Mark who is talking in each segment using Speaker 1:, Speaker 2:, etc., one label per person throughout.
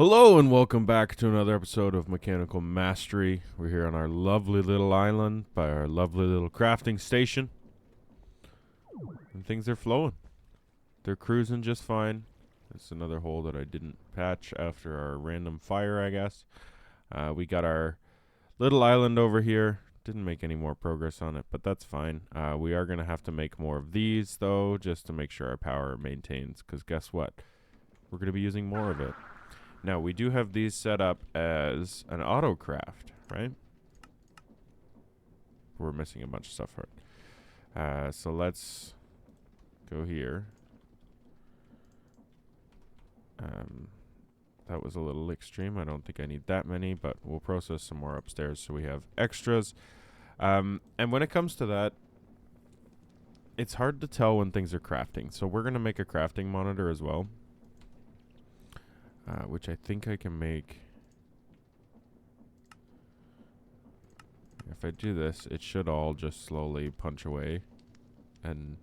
Speaker 1: Hello and welcome back to another episode of Mechanical Mastery. We're here on our lovely little island by our lovely little crafting station. And things are flowing. They're cruising just fine. It's another hole that I didn't patch after our random fire, I guess. We got our little island over here. Didn't make any more progress on it, but that's fine. We are going to have to make more of these, though, just to make sure our power maintains. Because guess what? We're going to be using more of it. Now, we do have these set up as an auto craft, right? We're missing a bunch of stuff for it. So let's go here. That was a little extreme. I don't think I need that many, but we'll process some more upstairs so we have extras. And when it comes to that, it's hard to tell when things are crafting. So we're going to make a crafting monitor as well. Which I think I can make. If I do this, it should all just slowly punch away and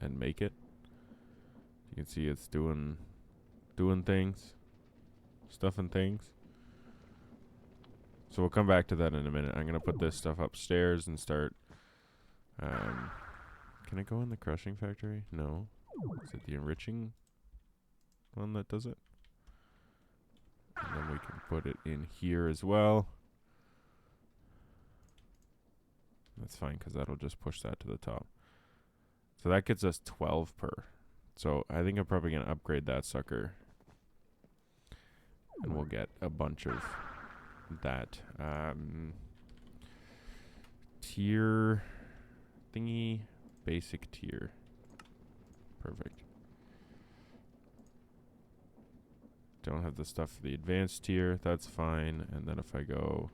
Speaker 1: make it. You can see it's doing things, stuff and things. So we'll come back to that in a minute. I'm gonna put this stuff upstairs and start. Can I go in the crushing factory? No. Is it the enriching one that does it? And then we can put it in here as well. That's fine, because that'll just push that to the top. So that gets us 12 per. So I think I'm probably going to upgrade that sucker. And we'll get a bunch of that. Tier thingy. Basic tier. Perfect. Don't have the stuff for the advanced tier. That's fine. And then if I go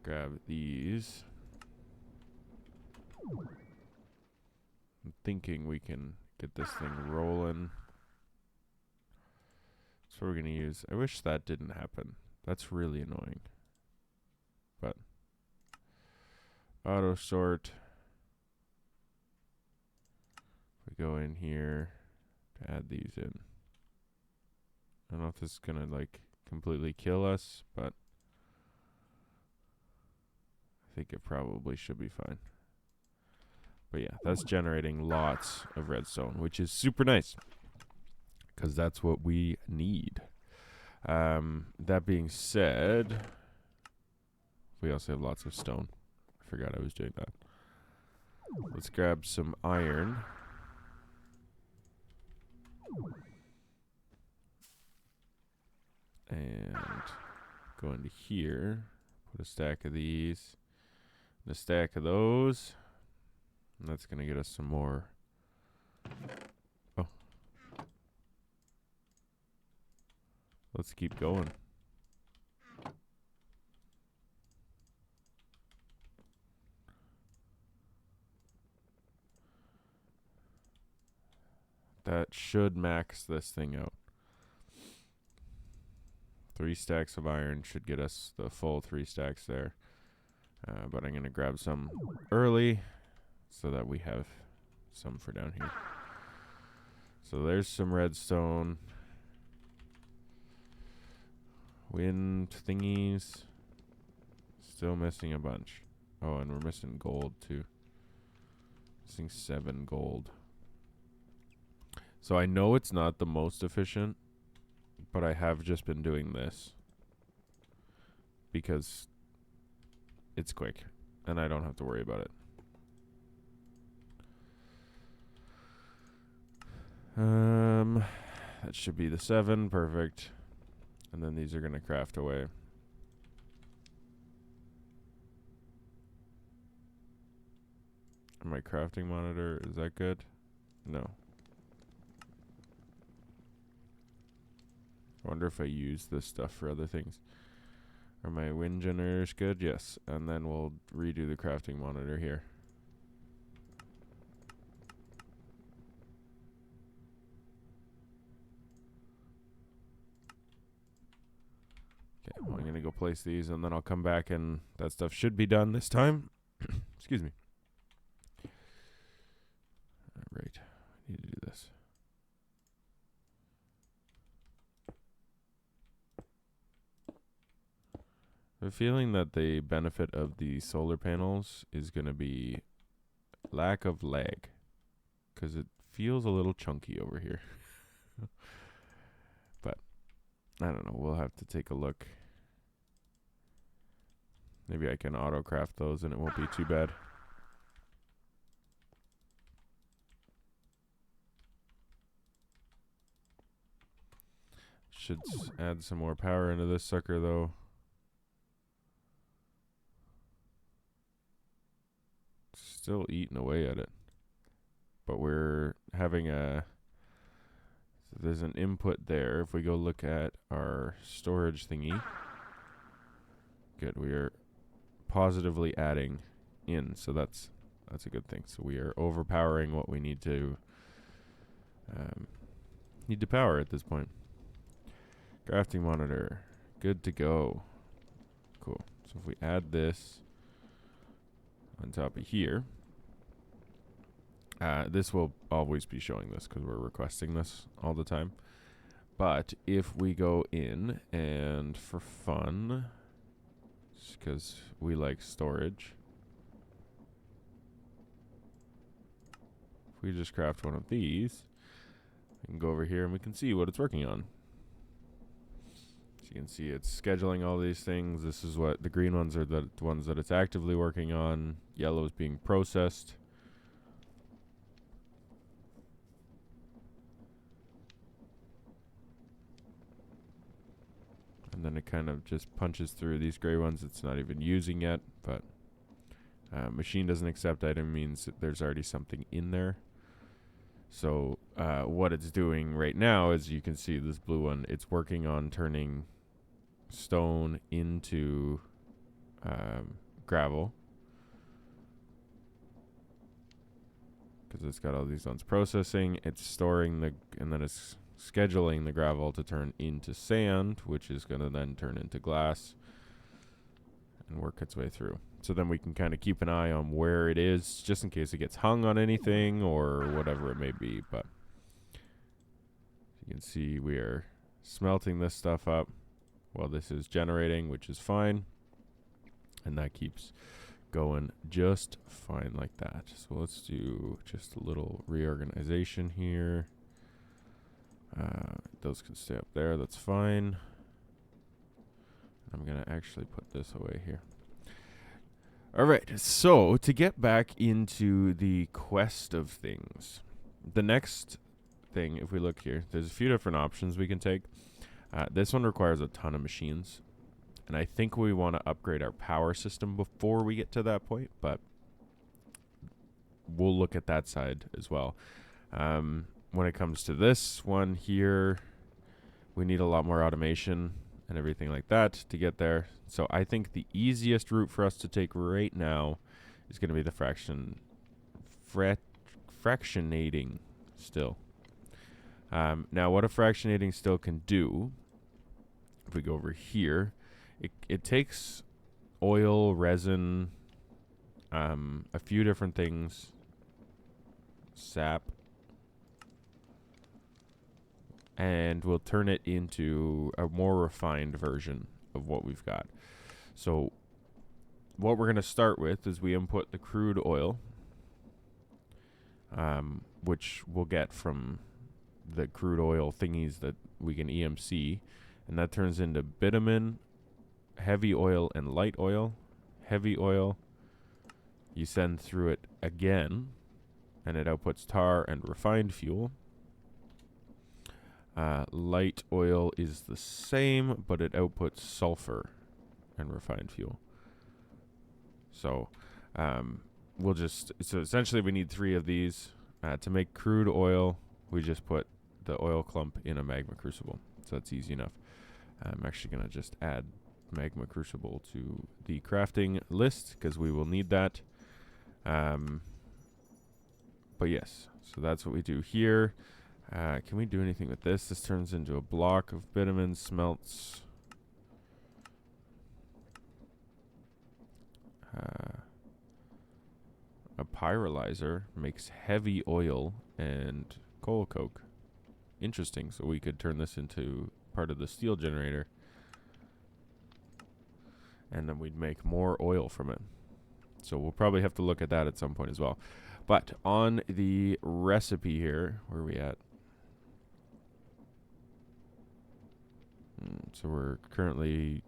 Speaker 1: grab these, I'm thinking we can get this thing rolling. That's what we're going to use. I wish that didn't happen. That's really annoying. But auto sort. We go in here to add these in. I don't know if this is going to, like, completely kill us, but I think it probably should be fine. But yeah, that's generating lots of redstone, which is super nice, because that's what we need. That being said, we also have lots of stone. I forgot I was doing that. Let's grab some iron. And go into here, put a stack of these, and a stack of those. And that's going to get us some more. Oh. Let's keep going. That should max this thing out. 3 stacks of iron should get us the full 3 stacks there. But I'm going to grab some early so that we have some for down here. So there's some redstone. Wind thingies. Still missing a bunch. Oh, and we're missing gold too. Missing 7 gold. So I know it's not the most efficient, but I have just been doing this because it's quick and I don't have to worry about it. That should be the 7. Perfect. And then these are going to craft away. My crafting monitor, is that good? No. I wonder if I use this stuff for other things. Are my wind generators good? Yes. And then we'll redo the crafting monitor here. Okay, well, I'm going to go place these and then I'll come back and that stuff should be done this time. Excuse me. Right. I need to do this. I have a feeling that the benefit of the solar panels is going to be lack of lag, because it feels a little chunky over here. But I don't know. We'll have to take a look. Maybe I can auto-craft those and it won't be too bad. Should add some more power into this sucker, though. Still eating away at it. But we're having a... So there's an input there. If we go look at our storage thingy. Good, we are positively adding in, so that's a good thing. So we are overpowering what we need to power at this point. Crafting monitor, good to go. Cool. So if we add this on top of here, this will always be showing this because we're requesting this all the time. But if we go in and for fun, because we like storage, if we just craft one of these, we can go over here and we can see what it's working on. So you can see it's scheduling all these things. This is what the green ones are, the ones that it's actively working on. Yellow is being processed. And then it kind of just punches through these gray ones it's not even using yet, but machine doesn't accept item means that there's already something in there. So what it's doing right now is, you can see this blue one, it's working on turning stone into gravel, because it's got all these ones processing. It's storing the, and then it's scheduling the gravel to turn into sand, which is going to then turn into glass and work its way through. So then we can kind of keep an eye on where it is, just in case it gets hung on anything or whatever it may be. But you can see we are smelting this stuff up while this is generating, which is fine. And that keeps going just fine like that. So let's do just a little reorganization here. Those can stay up there, that's fine. I'm going to actually put this away here. Alright, so to get back into the quest of things, the next thing, if we look here, there's a few different options we can take. This one requires a ton of machines, and I think we want to upgrade our power system before we get to that point, but we'll look at that side as well. When it comes to this one here, we need a lot more automation and everything like that to get there. So I think the easiest route for us to take right now is going to be the fractionating still. Now what a fractionating still can do, if we go over here, it takes oil, resin, a few different things, sap, and we'll turn it into a more refined version of what we've got. So what we're going to start with is we input the crude oil, which we'll get from the crude oil thingies that we can EMC, and that turns into bitumen, heavy oil, and light oil. Heavy oil, you send through it again, and it outputs tar and refined fuel. Light oil is the same, but it outputs sulfur and refined fuel. So so essentially we need 3 of these. To make crude oil, we just put the oil clump in a magma crucible. So that's easy enough. I'm actually going to just add magma crucible to the crafting list because we will need that. But yes, so that's what we do here. Can we do anything with this? This turns into a block of bitumen, smelts. A pyrolyzer makes heavy oil and coal coke. Interesting. So we could turn this into part of the steel generator. and then we'd make more oil from it. So we'll probably have to look at that at some point as well. But on the recipe here, where are we at? So we're currently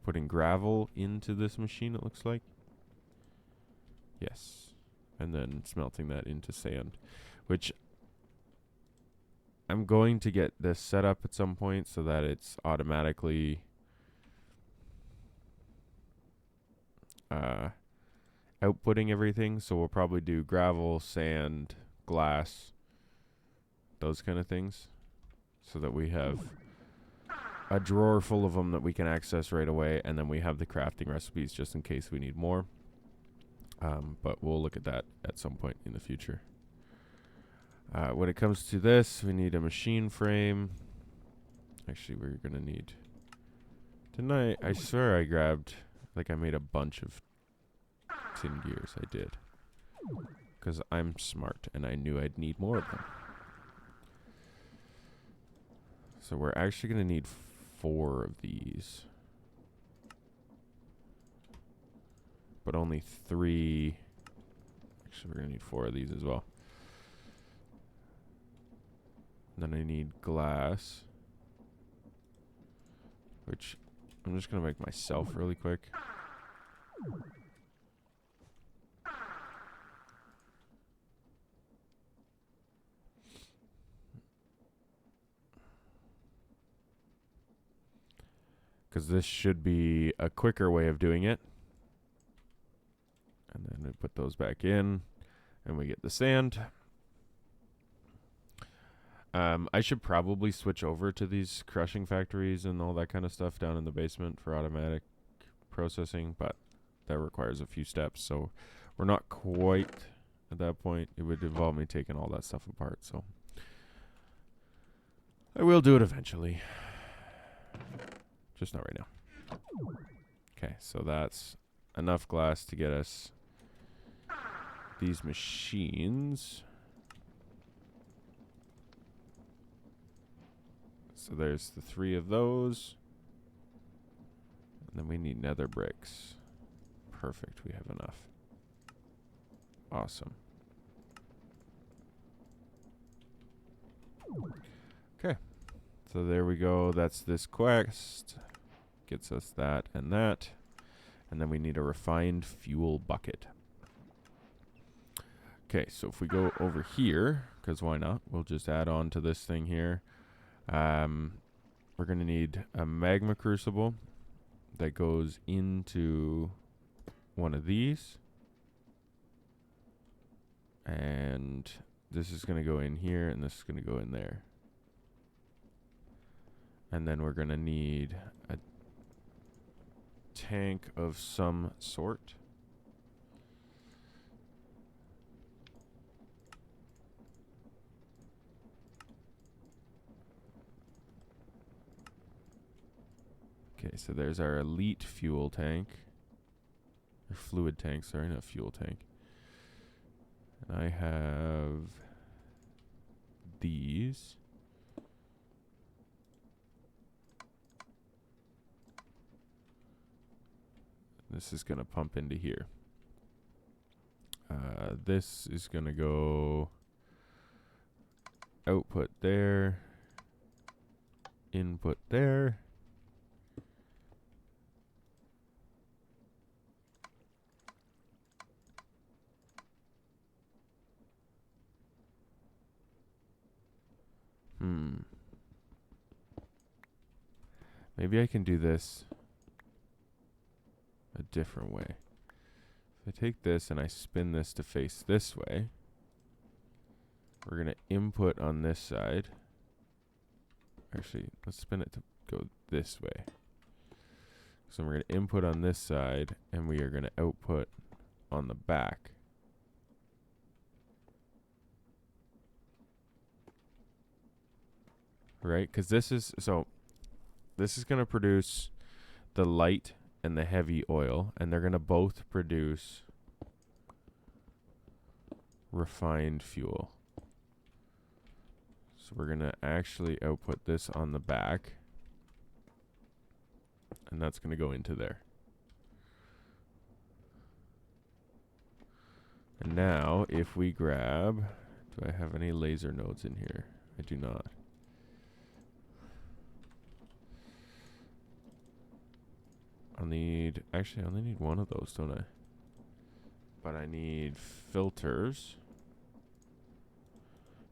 Speaker 1: putting gravel into this machine, it looks like. Yes. And then smelting that into sand, which I'm going to get this set up at some point so that it's automatically outputting everything. So we'll probably do gravel, sand, glass, those kind of things, so that we have a drawer full of them that we can access right away, and then we have the crafting recipes just in case we need more. But we'll look at that at some point in the future. When it comes to this, we need a machine frame. Actually, we're going to need... Didn't I swear I grabbed... Like, I made a bunch of tin gears. I did. Because I'm smart, and I knew I'd need more of them. So we're actually going to need 4 of these. But only 3... Actually, we're going to need 4 of these as well. Then I need glass, which I'm just going to make myself really quick. Because this should be a quicker way of doing it. And then we put those back in, and we get the sand. I should probably switch over to these crushing factories and all that kind of stuff down in the basement for automatic processing, but that requires a few steps, so we're not quite at that point. It would involve me taking all that stuff apart, so I will do it eventually. Just not right now. Okay, so that's enough glass to get us these machines. So there's the 3 of those. And then we need nether bricks. Perfect, we have enough. Awesome. Okay, so there we go. That's this quest. Gets us that and that. And then we need a refined fuel bucket. Okay, so if we go over here, because why not? We'll just add on to this thing here. We're going to need a magma crucible that goes into one of these. And this is going to go in here, and this is going to go in there. And then we're going to need a tank of some sort. Okay, so there's our elite fuel tank. Or fluid tank, sorry, not fuel tank. And I have these. This is going to pump into here. This is going to go output there, input there. Maybe I can do this a different way. If I take this and I spin this to face this way, we're going to input on this side. Actually, let's spin it to go this way. So we're going to input on this side, and we are going to output on the back. Right? Because this is, so this is going to produce the light and the heavy oil, and they're going to both produce refined fuel. So we're going to actually output this on the back, and that's going to go into there. And now, if we grab... Do I have any laser nodes in here? I do not. I'll need... Actually, I only need one of those, don't I? But I need filters.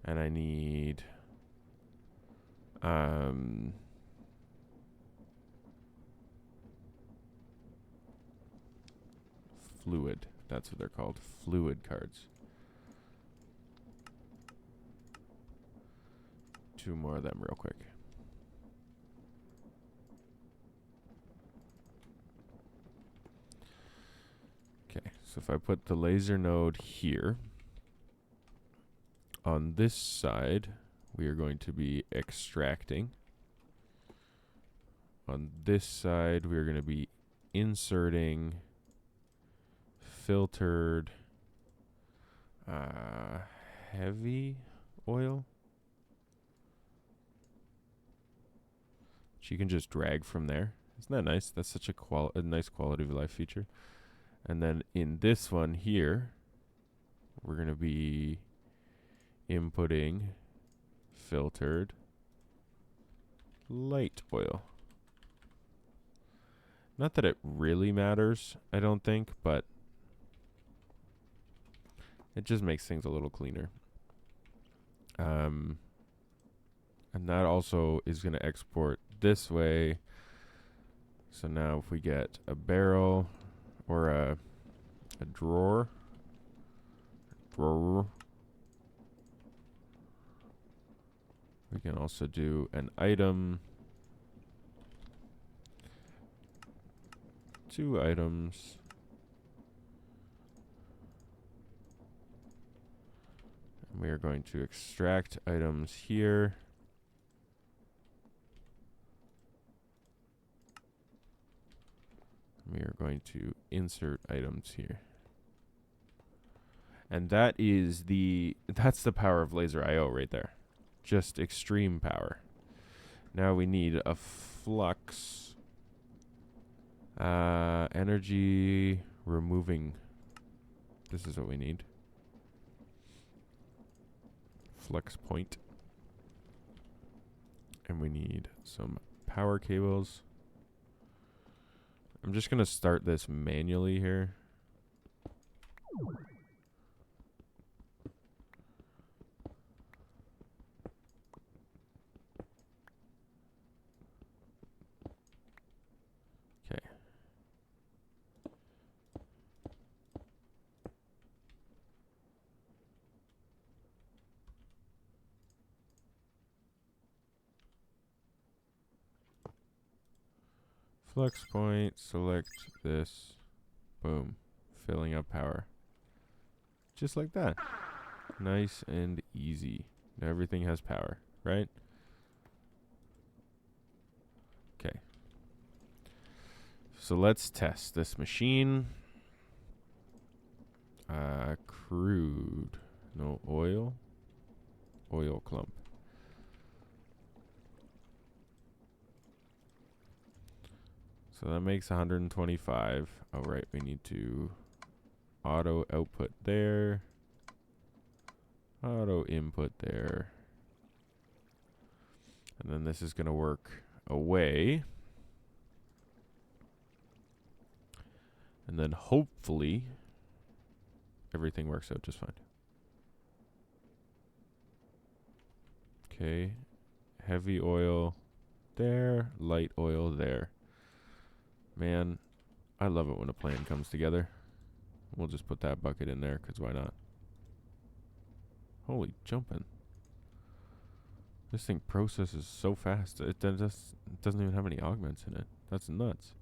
Speaker 1: And I need... fluid. That's what they're called. Fluid cards. 2 more of them real quick. Okay, so if I put the laser node here, on this side, we are going to be extracting. On this side, we are going to be inserting filtered heavy oil. Which you can just drag from there. Isn't that nice? That's such a nice quality of life feature. And then in this one here, we're going to be inputting filtered light oil. Not that it really matters, I don't think, but it just makes things a little cleaner. And that also is going to export this way. So now if we get a barrel or a drawer, we can also do an item, 2 items, and we are going to extract items here. We are going to insert items here. And that's the power of laser IO right there. Just extreme power. Now we need a flux energy removing. This is what we need. Flux point. And we need some power cables. I'm just going to start this manually here. Okay. Flux point, select this, boom, filling up power. Just like that. Nice and easy. Now everything has power, right? Okay. So let's test this machine. Crude. No oil. Oil clump. So that makes 125. Oh, right. We need to auto output there. Auto input there. And then this is going to work away. And then hopefully everything works out just fine. Okay. Heavy oil there. Light oil there. Man, I love it when a plan comes together. We'll just put that bucket in there, because why not? Holy jumping. This thing processes so fast. It doesn't even have any augments in it. That's nuts.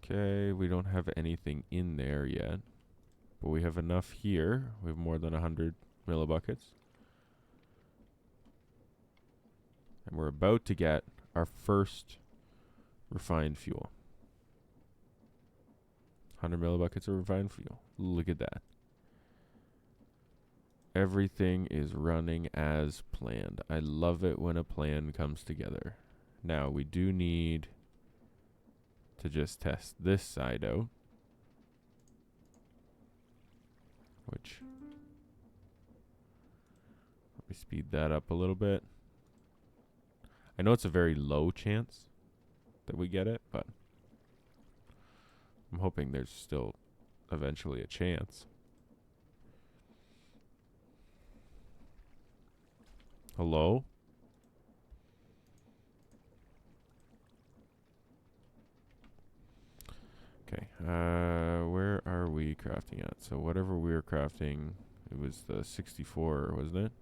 Speaker 1: Okay, we don't have anything in there yet. But we have enough here. We have more than 100 millibuckets. And we're about to get our first refined fuel. 100 millibuckets of refined fuel. Look at that. Everything is running as planned. I love it when a plan comes together. Now, we do need to just test this side out. which, let me speed that up a little bit. I know it's a very low chance that we get it, but I'm hoping there's still eventually a chance. Hello? Okay, where are we crafting at? So whatever we were crafting, it was the 64, wasn't it?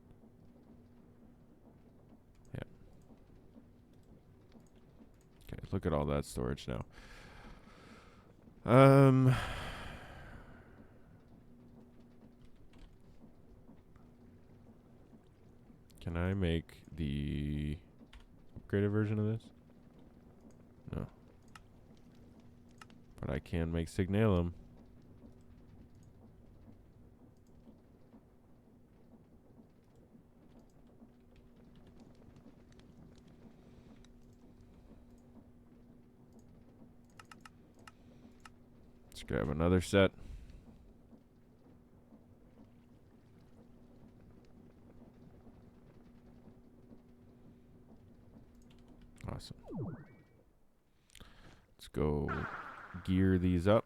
Speaker 1: Yeah. Okay, look at all that storage now. Can I make the upgraded version of this? No. But I can make Signalum. Let's grab another set. Awesome. Let's go gear these up.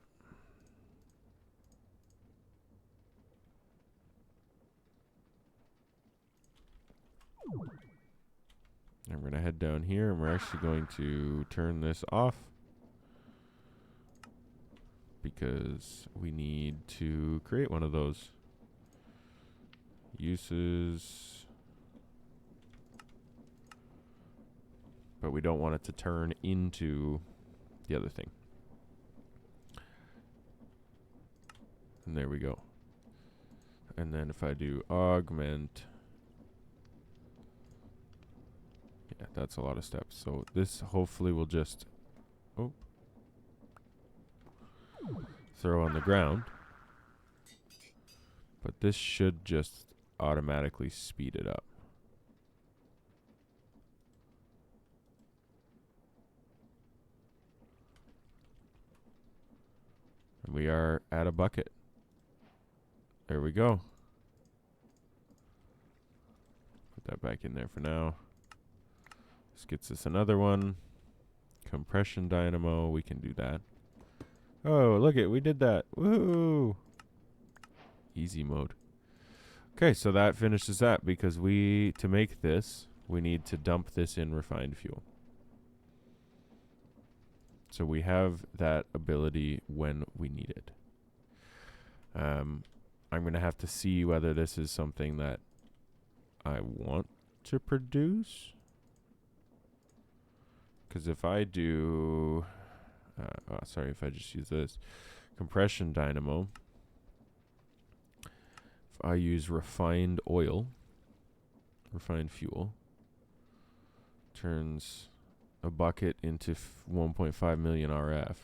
Speaker 1: And we're going to head down here, and we're actually going to turn this off because we need to create one of those. Uses. But we don't want it to turn into the other thing. And there we go. And then if I do augment, yeah, that's a lot of steps. So this hopefully will just throw on the ground. But this should just automatically speed it up. And we are at a bucket. There we go. Put that back in there for now. This gets us another one. Compression dynamo. We can do that. Oh, look it. We did that. Woohoo. Easy mode. Okay, so that finishes that because to make this, we need to dump this in refined fuel. So we have that ability when we need it. I'm going to have to see whether this is something that I want to produce. Because if I do, if I just use this compression dynamo, if I use refined oil, refined fuel, turns a bucket into 1.5 million RF.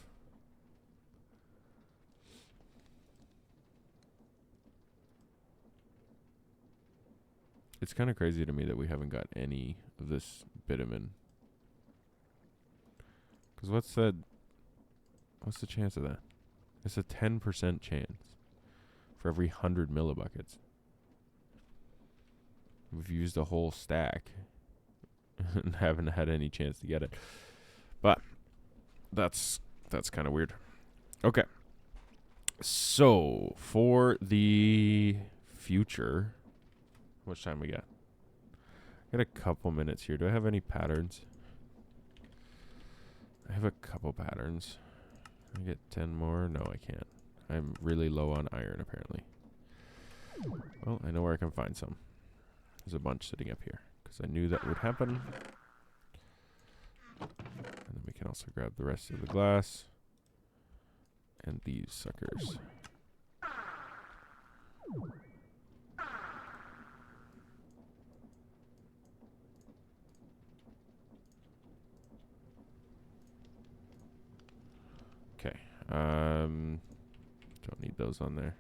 Speaker 1: It's kind of crazy to me that we haven't got any of this bitumen. Because what's the chance of that? It's a 10% chance for every 100 millibuckets. We've used a whole stack and haven't had any chance to get it. But that's kind of weird. Okay. So for the future, how much time we got? I got a couple minutes here. Do I have any patterns? I have a couple patterns. Can I get 10 more? No, I can't. I'm really low on iron, apparently. Well, I know where I can find some. There's a bunch sitting up here, because I knew that would happen. And then we can also grab the rest of the glass. And these suckers. Okay. Don't need those on there.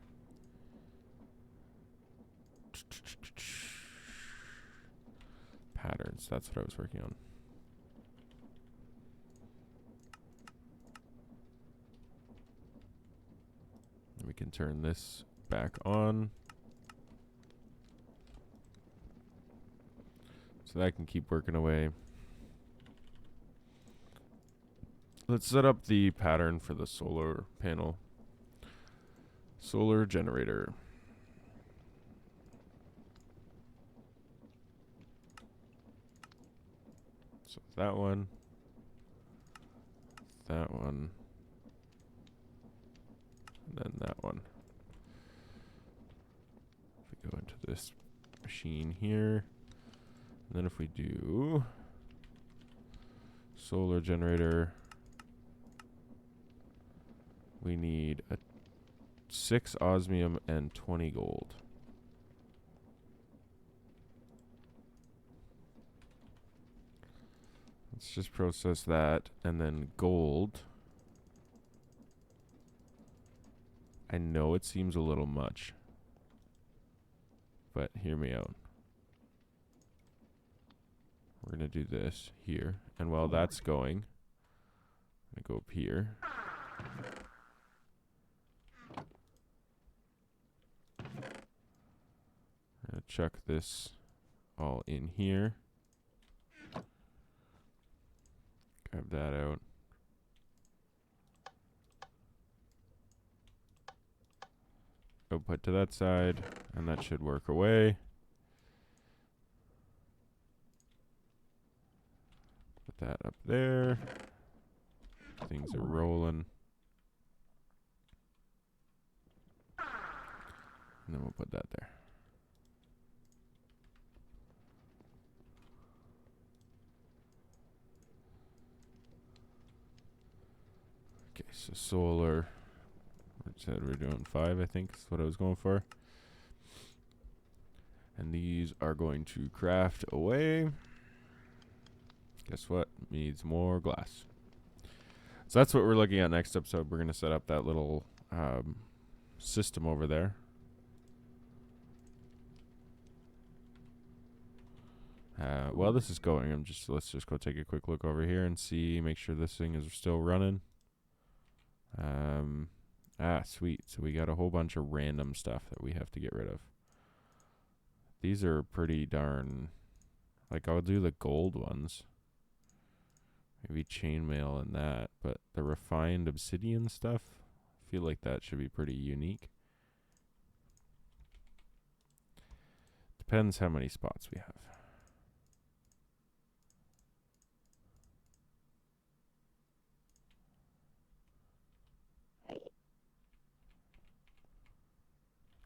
Speaker 1: Patterns. That's what I was working on. And we can turn this back on. So that can keep working away. Let's set up the pattern for the solar panel. Solar generator. So that one. That one. And then that one. If we go into this machine here. And then if we do solar generator, we need a 6 osmium and 20 gold. Let's just process that. And then gold. I know it seems a little much, but hear me out. We're going to do this here. And while that's going, I'm going to go up here. I'm going to chuck this all in here. Grab that out. Output to that side, and that should work away. Put that up there. Things are rolling. And then we'll put that there. Okay, so solar. We said we're doing 5, I think is what I was going for. And these are going to craft away. Guess what? Needs more glass. So that's what we're looking at next episode. We're going to set up that little system over there. While this is going, let's just go take a quick look over here and see, make sure this thing is still running. Sweet. So we got a whole bunch of random stuff that we have to get rid of. These are pretty darn, like I'll do the gold ones. Maybe chainmail and that, but the refined obsidian stuff, I feel like that should be pretty unique. Depends how many spots we have.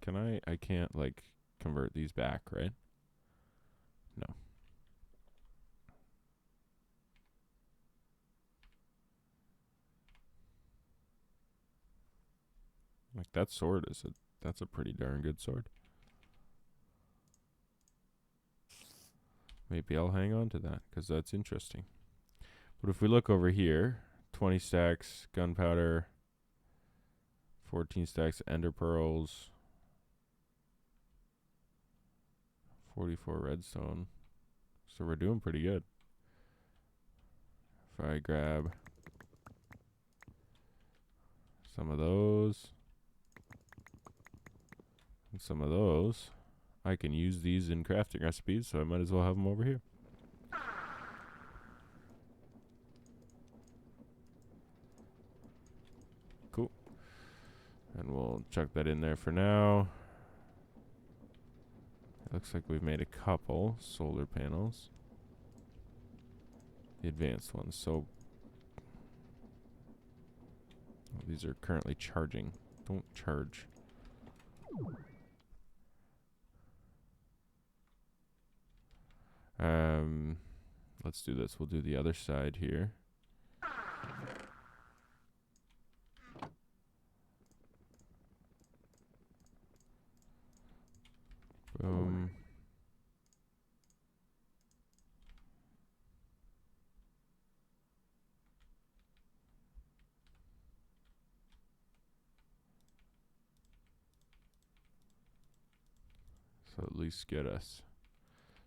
Speaker 1: Can I can't like convert these back, right? No. Like that sword that's a pretty darn good sword. Maybe I'll hang on to that because that's interesting. But if we look over here, 20 stacks gunpowder, 14 stacks ender pearls, 44 redstone. So we're doing pretty good. If I grab some of those and some of those, I can use these in crafting recipes, so I might as well have them over here. Cool. And we'll chuck that in there for now. It looks like we've made a couple solar panels. The advanced ones. So these are currently charging. Don't charge. Let's do this. We'll do the other side here. Boom. So at least get us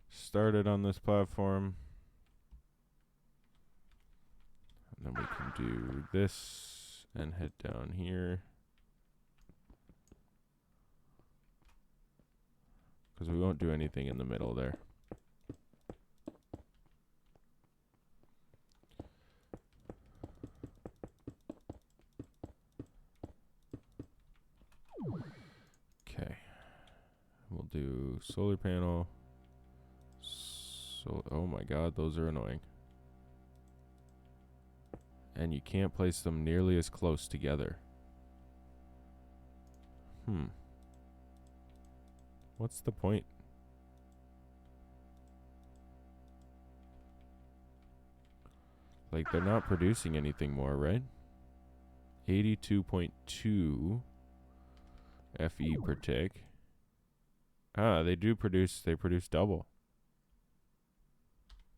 Speaker 1: started on this platform. And then we can do this and head down here. because we won't do anything in the middle there. Okay. We'll do solar panel. So, oh my god, those are annoying. And you can't place them nearly as close together. What's the point? Like, they're not producing anything more, right? 82.2 FE per tick. Ah, they produce double.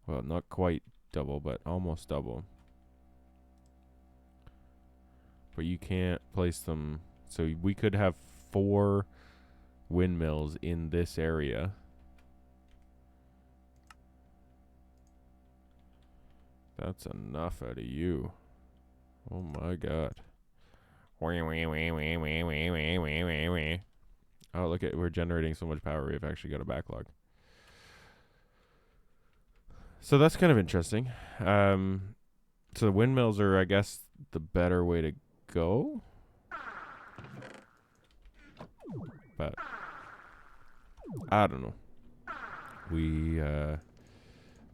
Speaker 1: Well, not quite double, but almost double. But you can't place them. So we could have 4 windmills in this area. That's enough out of you. Oh my god. Oh, look at, we're generating so much power, we've actually got a backlog. So that's kind of interesting. So the windmills are, I guess, the better way to go. But I don't know.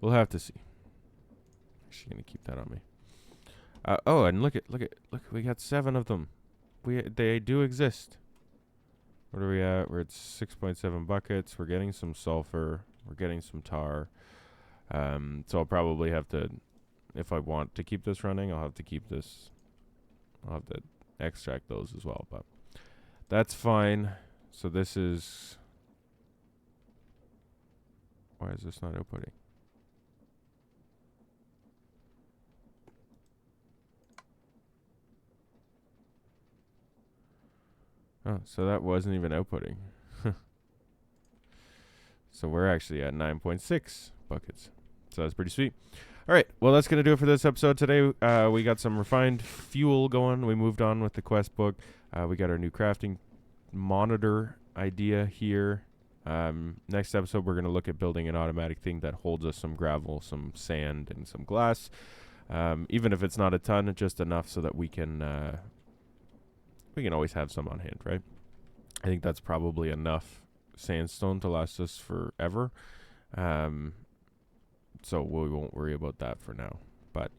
Speaker 1: We'll have to see. Actually gonna keep that on me. Oh, and look, we got 7 of them. They do exist. What are we at? We're at 6.7 buckets. We're getting some sulfur. We're getting some tar. So I'll probably have to, if I want to keep this running, I'll have to keep this. I'll have to extract those as well, but that's fine. So this is, why is this not outputting? Oh, so that wasn't even outputting. So we're actually at 9.6 buckets. So that's pretty sweet. All right. Well, that's going to do it for this episode today. We got some refined fuel going. We moved on with the quest book. We got our new crafting monitor idea here. Next episode, we're going to look at building an automatic thing that holds us some gravel, some sand, and some glass. Even if it's not a ton, just enough so that we can always have some on hand, right? I think that's probably enough sandstone to last us forever. So we won't worry about that for now. But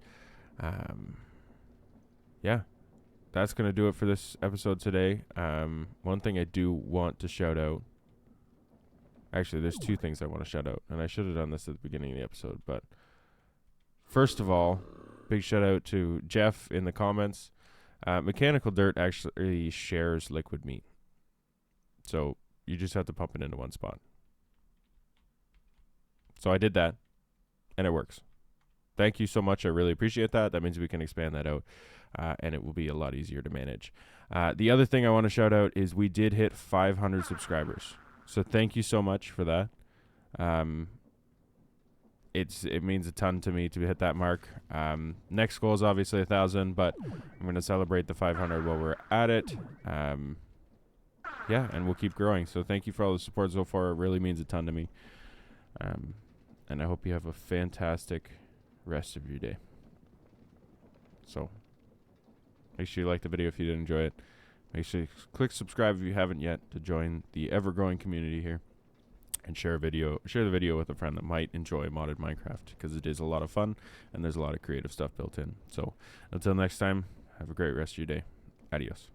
Speaker 1: yeah, that's going to do it for this episode today. One thing I do want to shout out. Actually, there's 2 things I want to shout out. And I should have done this at the beginning of the episode. But first of all, big shout out to Jeff in the comments. Mechanical Dirt actually shares liquid meat. So you just have to pump it into one spot. So I did that, and it works. Thank you so much. I really appreciate that. That means we can expand that out, and it will be a lot easier to manage. The other thing I want to shout out is we did hit 500 subscribers. So thank you so much for that. It means a ton to me to hit that mark. Next goal is obviously 1,000, but I'm going to celebrate the 500 while we're at it. Yeah, and we'll keep growing. So thank you for all the support so far. It really means a ton to me. And I hope you have a fantastic rest of your day. So make sure you like the video if you did enjoy it. Make sure you click subscribe if you haven't yet to join the ever-growing community here. And share the video with a friend that might enjoy modded Minecraft, because it is a lot of fun and there's a lot of creative stuff built in. So until next time, have a great rest of your day. Adios.